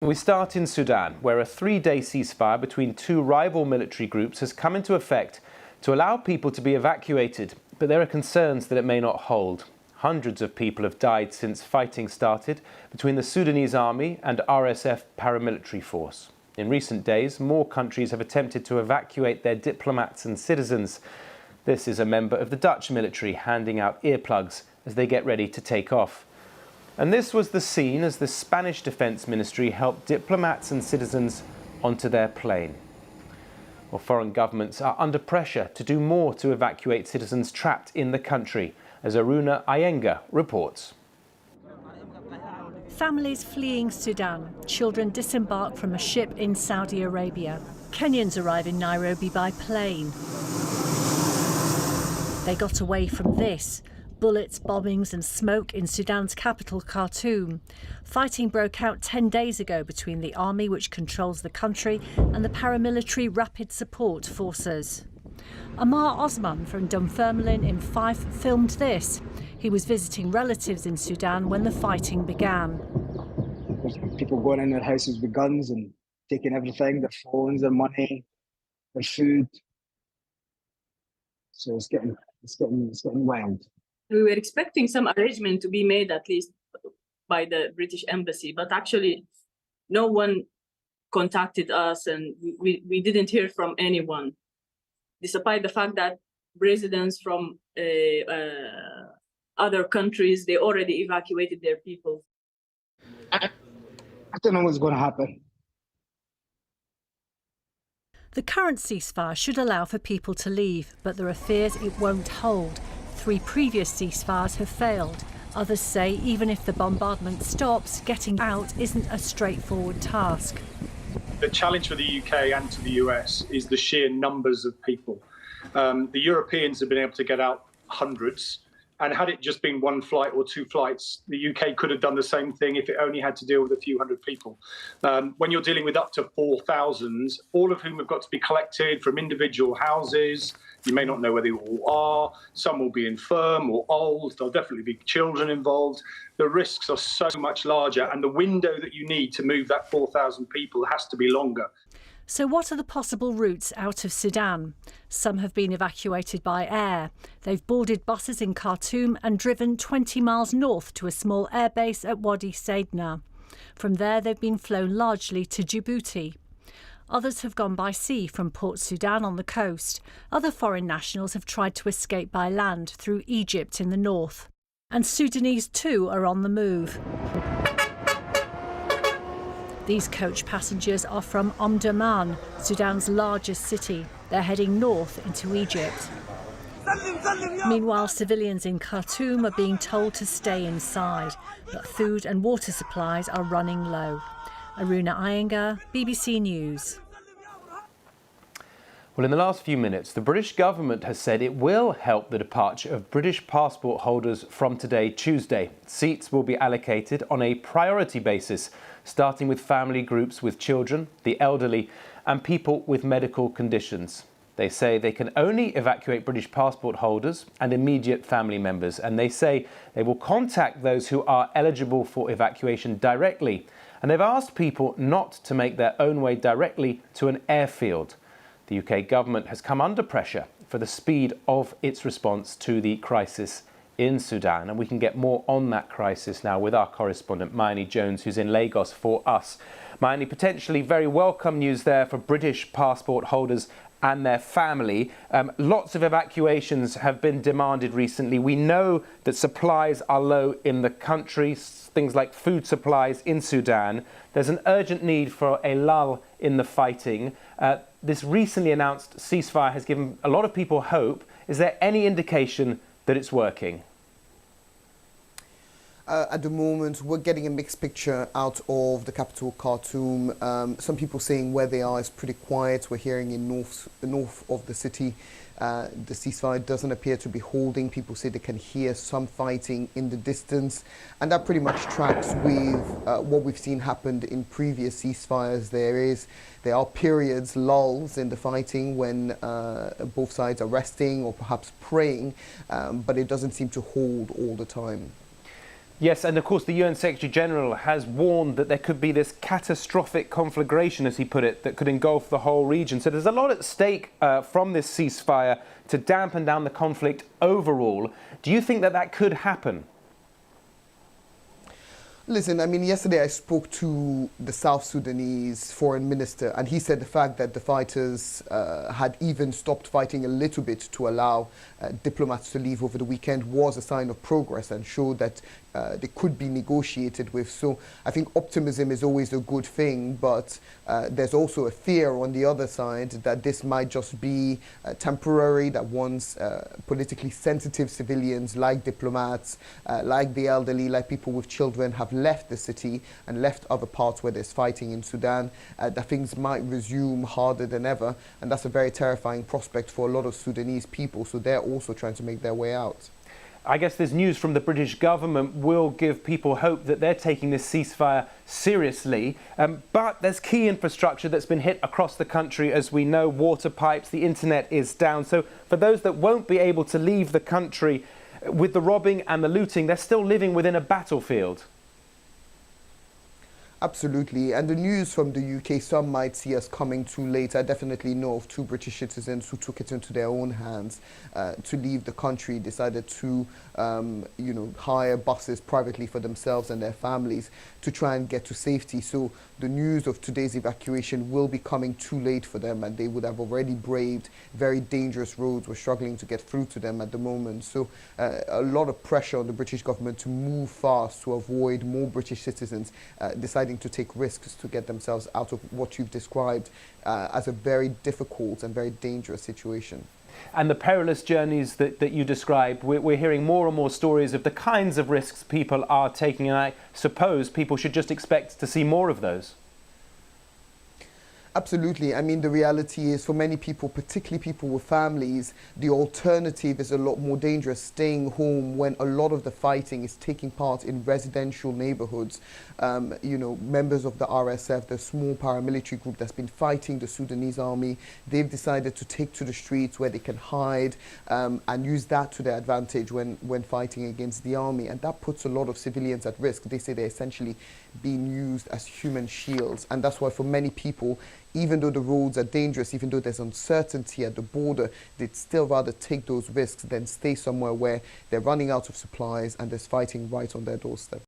We start in Sudan, where a 3-day ceasefire between two rival military groups has come into effect to allow people to be evacuated, but there are concerns that it may not hold. Hundreds of people have died since fighting started between the Sudanese army and RSF paramilitary force. In recent days, more countries have attempted to evacuate their diplomats and citizens. This is a member of the Dutch military handing out earplugs as they get ready to take off. And this was the scene as the Spanish Defence Ministry helped diplomats and citizens onto their plane. Well, foreign governments are under pressure to do more to evacuate citizens trapped in the country, as Aruna Ayenga reports. Families fleeing Sudan, children disembark from a ship in Saudi Arabia. Kenyans arrive in Nairobi by plane. They got away from this. Bullets, bombings and smoke in Sudan's capital, Khartoum. Fighting broke out 10 days ago between the army, which controls the country, and the paramilitary Rapid Support Forces. Amar Osman from Dunfermline in Fife filmed this. He was visiting relatives in Sudan when the fighting began. There's people going in their houses with guns and taking everything, their phones, their money, their food. So it's getting wild. We were expecting some arrangement to be made, at least by the British Embassy, but actually no one contacted us and we didn't hear from anyone, despite the fact that residents from other countries, they already evacuated their people. I don't know what's going to happen. The current ceasefire should allow for people to leave, but there are fears it won't hold. 3 previous ceasefires have failed. Others say even if the bombardment stops, getting out isn't a straightforward task. The challenge for the UK and to the US is the sheer numbers of people. The Europeans have been able to get out hundreds, and had it just been 1 flight or 2 flights, the UK could have done the same thing if it only had to deal with a few hundred people. When you're dealing with up to 4,000, all of whom have got to be collected from individual houses, you may not know where they all are. Some will be infirm or old. There'll definitely be children involved. The risks are so much larger, and the window that you need to move that 4,000 people has to be longer. So what are the possible routes out of Sudan? Some have been evacuated by air. They've boarded buses in Khartoum and driven 20 miles north to a small airbase at Wadi Saidna. From there, they've been flown largely to Djibouti. Others have gone by sea from Port Sudan on the coast. Other foreign nationals have tried to escape by land through Egypt in the north. And Sudanese too are on the move. These coach passengers are from Omdurman, Sudan's largest city. They're heading north into Egypt. Meanwhile, civilians in Khartoum are being told to stay inside, but food and water supplies are running low. Aruna Ayenga, BBC News. Well, in the last few minutes, the British government has said it will help the departure of British passport holders from today, Tuesday. Seats will be allocated on a priority basis, starting with family groups with children, the elderly, and people with medical conditions. They say they can only evacuate British passport holders and immediate family members, and they say they will contact those who are eligible for evacuation directly. And they've asked people not to make their own way directly to an airfield. The UK government has come under pressure for the speed of its response to the crisis in Sudan. And we can get more on that crisis now with our correspondent, Mayeni Jones, who's in Lagos for us. Mayeni, potentially very welcome news there for British passport holders and their family. Lots of evacuations have been demanded recently. We know that supplies are low in the country, things like food supplies in Sudan. There's an urgent need for a lull in the fighting. This recently announced ceasefire has given a lot of people hope. Is there any indication that it's working? At the moment, we're getting a mixed picture out of the capital, Khartoum. Some people saying where they are is pretty quiet. We're hearing in the north of the city, the ceasefire doesn't appear to be holding. People say they can hear some fighting in the distance. And that pretty much tracks with what we've seen happened in previous ceasefires. There are periods, lulls in the fighting when both sides are resting or perhaps praying, but it doesn't seem to hold all the time. Yes, and of course the UN Secretary General has warned that there could be this catastrophic conflagration, as he put it, that could engulf the whole region. So there's a lot at stake from this ceasefire to dampen down the conflict overall. Do you think that that could happen? Listen, I mean, yesterday I spoke to the South Sudanese foreign minister, and he said the fact that the fighters had even stopped fighting a little bit to allow diplomats to leave over the weekend was a sign of progress and showed that they could be negotiated with. So I think optimism is always a good thing, but there's also a fear on the other side that this might just be temporary, that once politically sensitive civilians like diplomats, like the elderly, like people with children have left the city and left other parts where there's fighting in Sudan, that things might resume harder than ever. And that's a very terrifying prospect for a lot of Sudanese people. So they're also trying to make their way out. I guess this news from the British government will give people hope that they're taking this ceasefire seriously. But there's key infrastructure that's been hit across the country. As we know, water pipes, the internet is down. So for those that won't be able to leave the country with the robbing and the looting, they're still living within a battlefield. Absolutely. And the news from the UK, some might see us coming too late. I definitely know of 2 British citizens who took it into their own hands to leave the country, decided to, hire buses privately for themselves and their families to try and get to safety. So the news of today's evacuation will be coming too late for them, and they would have already braved very dangerous roads. We're struggling to get through to them at the moment. So a lot of pressure on the British government to move fast to avoid more British citizens deciding to take risks to get themselves out of what you've described as a very difficult and very dangerous situation. And the perilous journeys that you describe, we're hearing more and more stories of the kinds of risks people are taking, and I suppose people should just expect to see more of those. Absolutely. I mean, the reality is for many people, particularly people with families, the alternative is a lot more dangerous, staying home when a lot of the fighting is taking part in residential neighborhoods. Members of the RSF, the small paramilitary group that's been fighting the Sudanese army, they've decided to take to the streets where they can hide and use that to their advantage when fighting against the army. And that puts a lot of civilians at risk. They say they're essentially being used as human shields. And that's why for many people, even though the roads are dangerous, even though there's uncertainty at the border, they'd still rather take those risks than stay somewhere where they're running out of supplies and there's fighting right on their doorstep.